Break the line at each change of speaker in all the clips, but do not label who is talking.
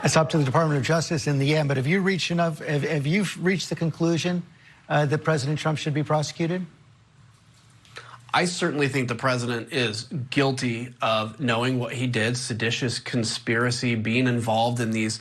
It's up to the Department of Justice in the end, but have you reached the conclusion that President Trump should be prosecuted?
I certainly think the president is guilty of knowing what he did, seditious conspiracy, being involved in these,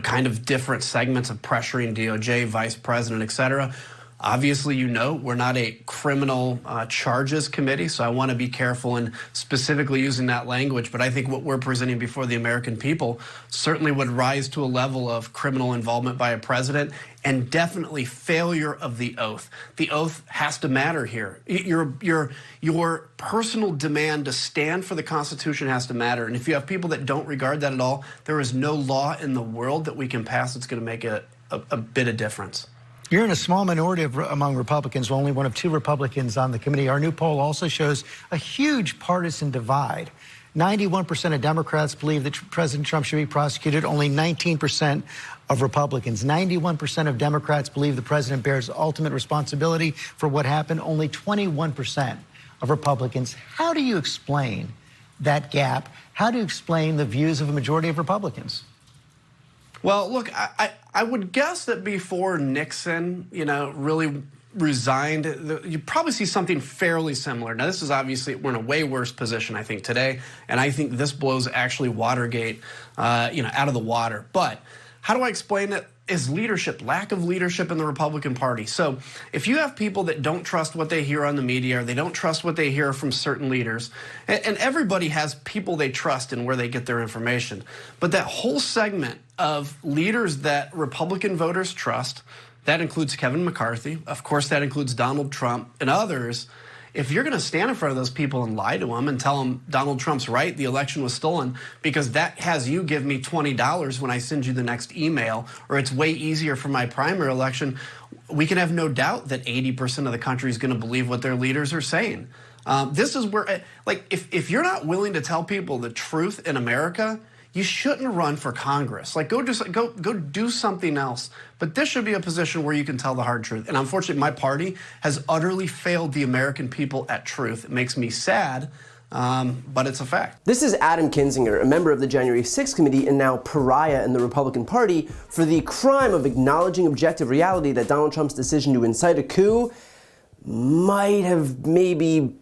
kind of different segments of pressuring DOJ, vice president, et cetera. Obviously, we're not a criminal charges committee, so I want to be careful in specifically using that language. But I think what we're presenting before the American people certainly would rise to a level of criminal involvement by a president and definitely failure of the oath. The oath has to matter here. Your personal demand to stand for the Constitution has to matter. And if you have people that don't regard that at all, there is no law in the world that we can pass that's going to make a bit of difference.
You're in a small minority among Republicans, only one of 2 Republicans on the committee. Our new poll also shows a huge partisan divide. 91% of Democrats believe that President Trump should be prosecuted, only 19% of Republicans. 91% of Democrats believe the president bears ultimate responsibility for what happened, only 21% of Republicans. How do you explain that gap? How do you explain the views of a majority of Republicans?
Well, look, I would guess that before Nixon, really resigned, you probably see something fairly similar. Now, this is obviously, we're in a way worse position, I think, today. And I think this blows actually Watergate, out of the water. But how do I explain it? Is leadership, lack of leadership in the Republican Party. So if you have people that don't trust what they hear on the media, or they don't trust what they hear from certain leaders, and everybody has people they trust and where they get their information, but that whole segment of leaders that Republican voters trust, that includes Kevin McCarthy, of course that includes Donald Trump and others. If you're going to stand in front of those people and lie to them and tell them Donald Trump's right, the election was stolen, because that has you give me $20 when I send you the next email, or it's way easier for my primary election, we can have no doubt that 80% of the country is going to believe what their leaders are saying. This is where, if you're not willing to tell people the truth in America, you shouldn't run for Congress. Go do something else. But this should be a position where you can tell the hard truth. And unfortunately, my party has utterly failed the American people at truth. It makes me sad, but it's a fact.
This is Adam Kinzinger, a member of the January 6th committee and now pariah in the Republican Party for the crime of acknowledging objective reality that Donald Trump's decision to incite a coup might have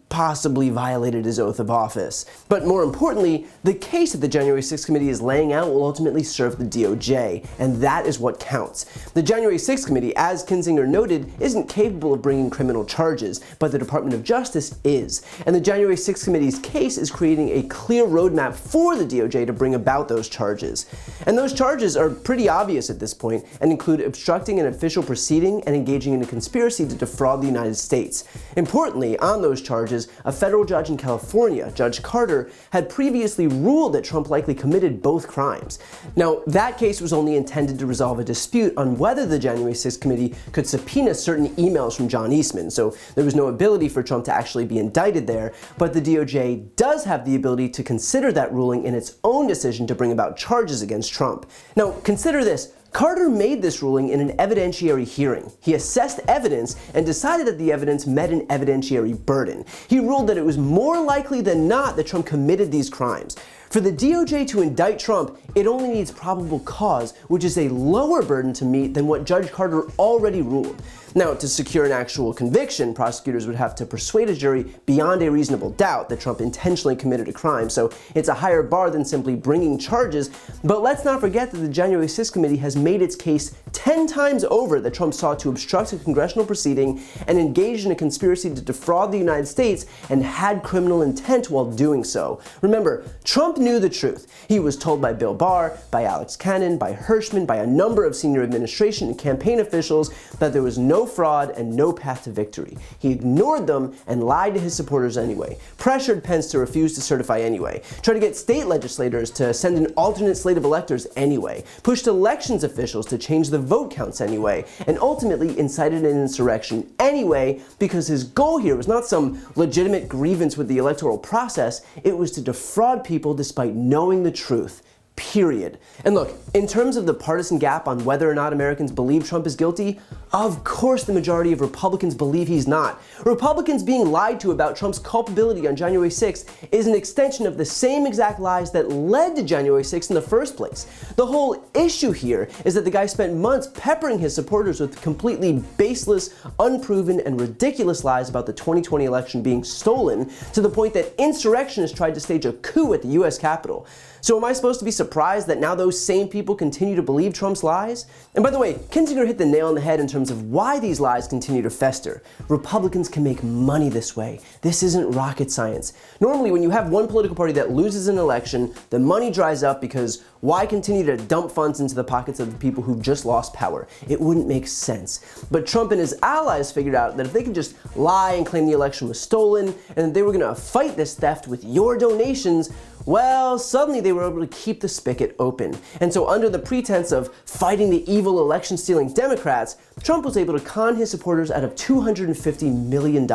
possibly violated his oath of office. But more importantly, the case that the January 6th committee is laying out will ultimately serve the DOJ, and that is what counts. The January 6th committee, as Kinzinger noted, isn't capable of bringing criminal charges, but the Department of Justice is. And the January 6th committee's case is creating a clear roadmap for the DOJ to bring about those charges. And those charges are pretty obvious at this point and include obstructing an official proceeding and engaging in a conspiracy to defraud the United States. Importantly, on those charges, a federal judge in California, Judge Carter, had previously ruled that Trump likely committed both crimes. Now, that case was only intended to resolve a dispute on whether the January 6th committee could subpoena certain emails from John Eastman, so there was no ability for Trump to actually be indicted there, but the DOJ does have the ability to consider that ruling in its own decision to bring about charges against Trump. Now, consider this. Carter made this ruling in an evidentiary hearing. He assessed evidence and decided that the evidence met an evidentiary burden. He ruled that it was more likely than not that Trump committed these crimes. For the DOJ to indict Trump, it only needs probable cause, which is a lower burden to meet than what Judge Carter already ruled. Now, to secure an actual conviction, prosecutors would have to persuade a jury beyond a reasonable doubt that Trump intentionally committed a crime, so it's a higher bar than simply bringing charges. But let's not forget that the January 6th committee has made its case 10 times over that Trump sought to obstruct a congressional proceeding and engaged in a conspiracy to defraud the United States and had criminal intent while doing so. Remember, Trump knew the truth. He was told by Bill Barr, by Alex Cannon, by Hirschman, by a number of senior administration and campaign officials that there was no fraud and no path to victory. He ignored them and lied to his supporters anyway, pressured Pence to refuse to certify anyway, tried to get state legislators to send an alternate slate of electors anyway, pushed elections officials to change the vote counts anyway, and ultimately incited an insurrection anyway because his goal here was not some legitimate grievance with the electoral process, it was to defraud people despite knowing the truth. period. And look, in terms of the partisan gap on whether or not Americans believe Trump is guilty, of course the majority of Republicans believe he's not. Republicans being lied to about Trump's culpability on January 6th is an extension of the same exact lies that led to January 6th in the first place. The whole issue here is that the guy spent months peppering his supporters with completely baseless, unproven, and ridiculous lies about the 2020 election being stolen, to the point that insurrectionists tried to stage a coup at the US Capitol. So am I supposed to be surprised that now those same people continue to believe Trump's lies? And by the way, Kinzinger hit the nail on the head in terms of why these lies continue to fester. Republicans can make money this way. This isn't rocket science. Normally, when you have one political party that loses an election, the money dries up because why continue to dump funds into the pockets of the people who've just lost power? It wouldn't make sense. But Trump and his allies figured out that if they could just lie and claim the election was stolen, and that they were going to fight this theft with your donations, well, suddenly they were able to keep the spigot open. And so under the pretense of fighting the evil election-stealing Democrats, Trump was able to con his supporters out of $250 million.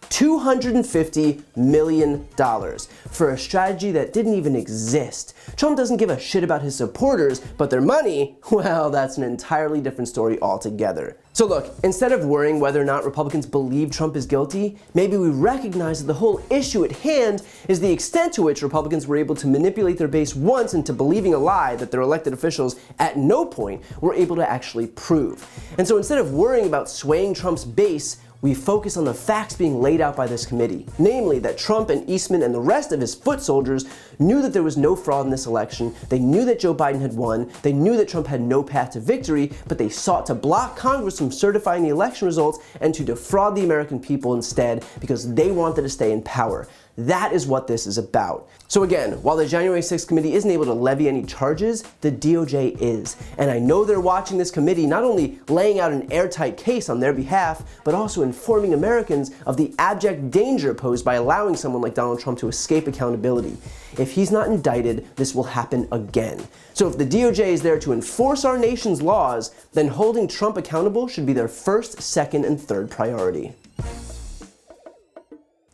$250 million for a strategy that didn't even exist. Trump doesn't give a shit about his supporters, but their money, well, that's an entirely different story altogether. So look, instead of worrying whether or not Republicans believe Trump is guilty, maybe we recognize that the whole issue at hand is the extent to which Republicans were able to manipulate their base once into believing a lie that their elected officials at no point were able to actually prove. And so instead of worrying about swaying Trump's base, we focus on the facts being laid out by this committee, namely that Trump and Eastman and the rest of his foot soldiers knew that there was no fraud in this election, they knew that Joe Biden had won, they knew that Trump had no path to victory, but they sought to block Congress from certifying the election results and to defraud the American people instead because they wanted to stay in power. That is what this is about. So again, while the January 6th committee isn't able to levy any charges, the DOJ is. And I know they're watching this committee not only laying out an airtight case on their behalf, but also informing Americans of the abject danger posed by allowing someone like Donald Trump to escape accountability. If he's not indicted, this will happen again. So if the DOJ is there to enforce our nation's laws, then holding Trump accountable should be their first, second, and third priority.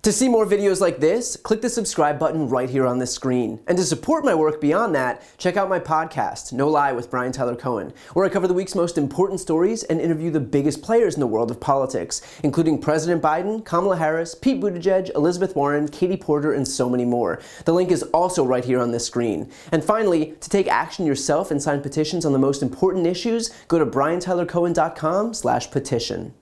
To see more videos like this, click the subscribe button right here on this screen. And to support my work beyond that, check out my podcast, No Lie with Brian Tyler Cohen, where I cover the week's most important stories and interview the biggest players in the world of politics, including President Biden, Kamala Harris, Pete Buttigieg, Elizabeth Warren, Katie Porter, and so many more. The link is also right here on this screen. And finally, to take action yourself and sign petitions on the most important issues, go to briantylercohen.com/petition.